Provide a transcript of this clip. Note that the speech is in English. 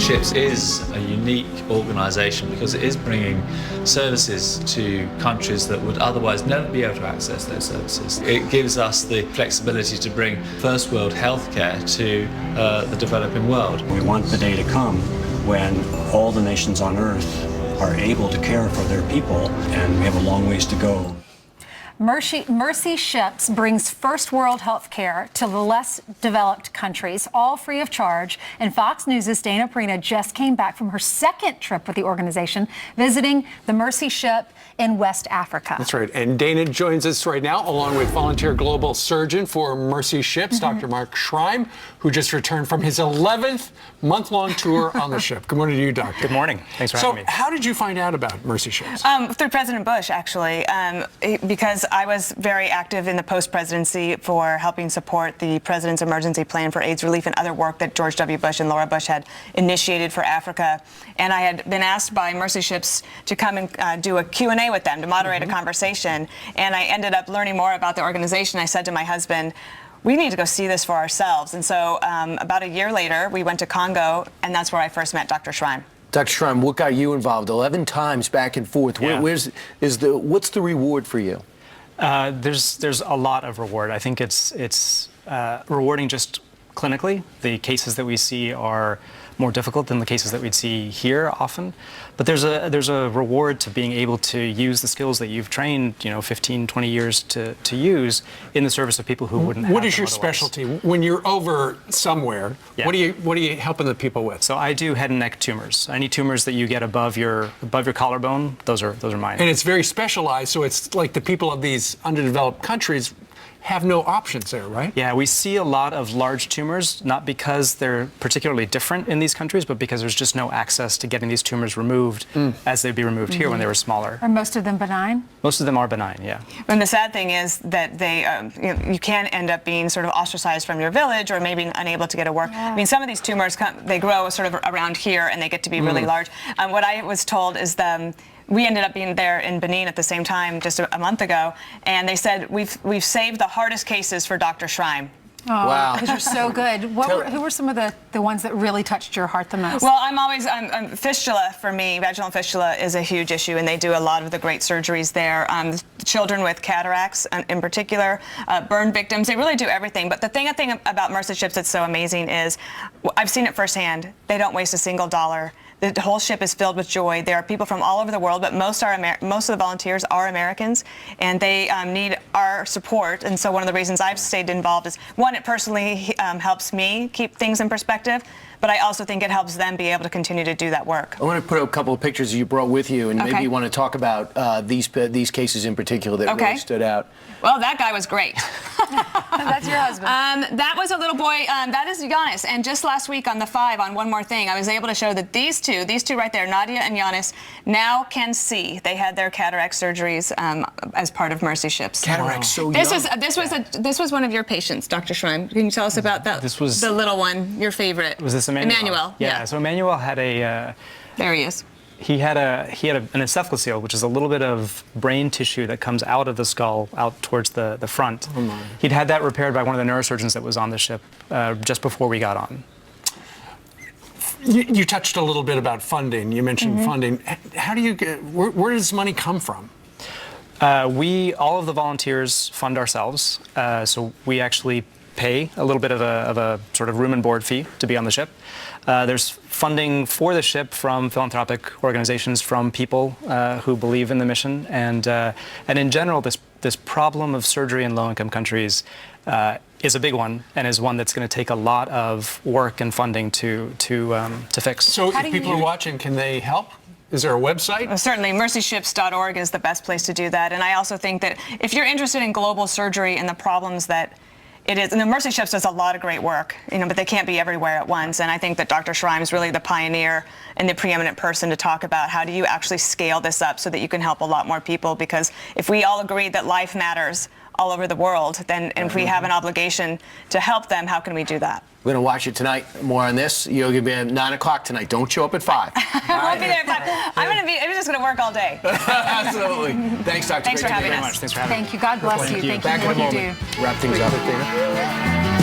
Ships is a unique organisation because it is bringing services to countries that would otherwise never be able to access those services. It gives us the flexibility to bring first world healthcare to the developing world. We want the day to come when all the nations on Earth are able to care for their people, and we have a long ways to go. Mercy Ships brings first world health care to the less developed countries, all free of charge. And Fox News' Dana Perino just came back from her second trip with the organization, visiting the Mercy Ship in West Africa. That's right. And Dana joins us right now, along with volunteer global surgeon for Mercy Ships, Dr. Mark Shrime, who just returned from his 11th month-long tour on the ship. Good morning to you, Doctor. Good morning. Thanks for having me. So how did you find out about Mercy Ships? Through President Bush, actually, because I was very active in the post-presidency for helping support the President's Emergency Plan for AIDS Relief and other work that George W. Bush and Laura Bush had initiated for Africa. And I had been asked by Mercy Ships to come and do a Q&A with them, to moderate a conversation. And I ended up learning more about the organization. I said to my husband, we need to go see this for ourselves. And so about a year later, we went to Congo, and that's where I first met Dr. Shrime. Dr. Shrime, what got you involved? 11 times back and forth. Yeah. What's the reward for you? There's a lot of reward. I think it's rewarding just clinically. The cases that we see are more difficult than the cases that we'd see here often. But there's a reward to being able to use the skills that you've trained, 15, 20 years to use in the service of people who wouldn't have What is your otherwise. specialty? When you're over somewhere, Yeah. what are you helping the people with? So I do head and neck tumors. Any tumors that you get above your collarbone, those are mine. And it's very specialized, so it's like the people of these underdeveloped countries have no options there, right? Yeah, we see a lot of large tumors, not because they're particularly different in these countries, but because there's just no access to getting these tumors removed as they'd be removed here when they were smaller. Are most of them benign? Most of them are benign, yeah. And the sad thing is that they, you can end up being sort of ostracized from your village or maybe unable to get to work. Yeah. I mean, some of these tumors, they grow sort of around here and they get to be really large. What I was told is we ended up being there in Benin at the same time just a month ago, and they said, we've saved the hardest cases for Dr. Shrime. Oh, Wow. because you're so good. Who were some of the ones that really touched your heart the most? Well, fistula for me, vaginal fistula is a huge issue, and they do a lot of the great surgeries there. Children with cataracts in particular, burn victims, they really do everything. But the thing about Mercy Ships that's so amazing is, I've seen it firsthand, they don't waste a single dollar. The whole ship is filled with joy. There are people from all over the world, but most of the volunteers are Americans, and they need our support. And so one of the reasons I've stayed involved is, one, it personally helps me keep things in perspective, but I also think it helps them be able to continue to do that work. I want to put a couple of pictures you brought with you, and maybe you want to talk about these cases in particular that really stood out. Well, that guy was great. That's your husband. That was a little boy. That is Giannis. And just last week on the 5 on One More Thing, I was able to show that these two right there, Nadia and Giannis, now can see. They had their cataract surgeries as part of Mercy Ships. Cataracts so young. This was one of your patients, Dr. Shrime. Can you tell us about that? This was the little one, your favorite. Was this Emmanuel? Emmanuel. Yeah. So Emmanuel had a. There he is. He had an encephalocele, which is a little bit of brain tissue that comes out of the skull, out towards the front. Oh my. He'd had that repaired by one of the neurosurgeons that was on the ship just before we got on. You touched a little bit about funding. You mentioned funding. How do you get? Where does money come from? All of the volunteers fund ourselves, so we actually pay a little bit of a sort of room and board fee to be on the ship. There's funding for the ship from philanthropic organizations, from people who believe in the mission, and in general, this problem of surgery in low-income countries is a big one, and is one that's going to take a lot of work and funding to fix. So if people are watching, can they help? Is there a website? Well, certainly, mercyships.org is the best place to do that. And I also think that if you're interested in global surgery and the problems that it is, and the Mercy Ships does a lot of great work, but they can't be everywhere at once. And I think that Dr. Shrime is really the pioneer and the preeminent person to talk about how do you actually scale this up so that you can help a lot more people. Because if we all agree that life matters, all over the world, then if we have an obligation to help them, how can we do that? We're going to watch it tonight. More on this. You're going to be at 9 o'clock tonight. Don't show up at 5. I won't be there at 5. I'm just going to work all day. Absolutely. Thanks, Dr. Thanks for having us. Thanks for having me. Thank you. God bless you. Thank you Back for in a what you moment. do. Wrap things up.